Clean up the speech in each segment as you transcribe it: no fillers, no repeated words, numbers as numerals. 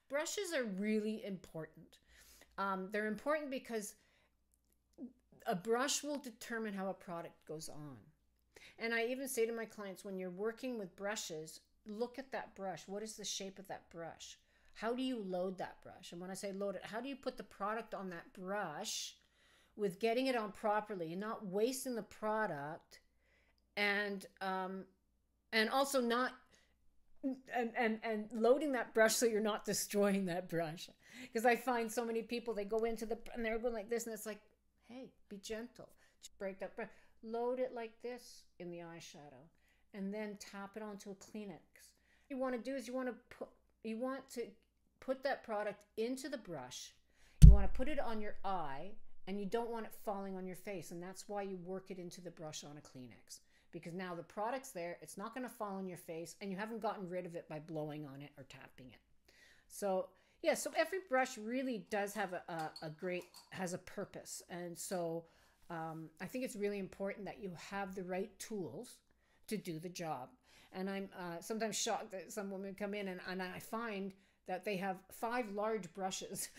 Brushes are really important. They're important because a brush will determine how a product goes on. And I even say to my clients, when you're working with brushes, look at that brush. What is the shape of that brush? How do you load that brush? And when I say load it, how do you put the product on that brush with getting it on properly and not wasting the product, and also not and loading that brush so you're not destroying that brush. Because I find so many people, they go into the and they're going like this, and it's like, hey, be gentle. Just break that brush. Load it like this in the eyeshadow, and then tap it onto a Kleenex. What you want to do is you want to put that product into the brush. You want to put it on your eye, and you don't want it falling on your face, and that's why you work it into the brush on a Kleenex, because now the product's there, it's not going to fall on your face, and you haven't gotten rid of it by blowing on it or tapping it. So yeah, so every brush really does have has a purpose. And so I think it's really important that you have the right tools to do the job. And I'm sometimes shocked that some women come in and I find that they have 5 large brushes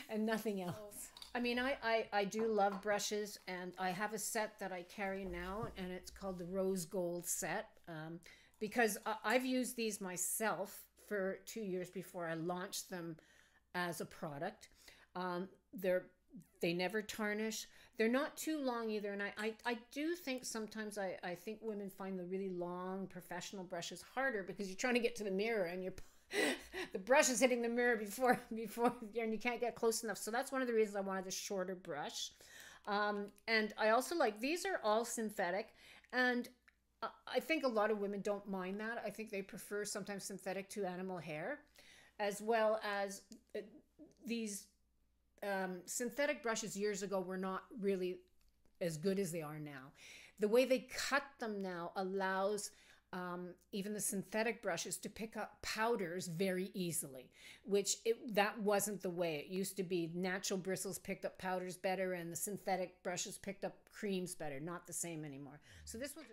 and nothing else. I mean, I do love brushes, and I have a set that I carry now, and it's called the Rose Gold set, because I've used these myself for 2 years before I launched them as a product. They never tarnish. They're not too long either, and I do think sometimes I think women find the really long professional brushes harder, because you're trying to get to the mirror and you're the brush is hitting the mirror before and you can't get close enough. So that's one of the reasons I wanted a shorter brush. And I also like, these are all synthetic, and I think a lot of women don't mind that. I think they prefer sometimes synthetic to animal hair, as well as these synthetic brushes years ago were not really as good as they are now. The way they cut them now allows even the synthetic brushes to pick up powders very easily, which that wasn't the way. It used to be natural bristles picked up powders better, and the synthetic brushes picked up creams better. Not the same anymore. So this was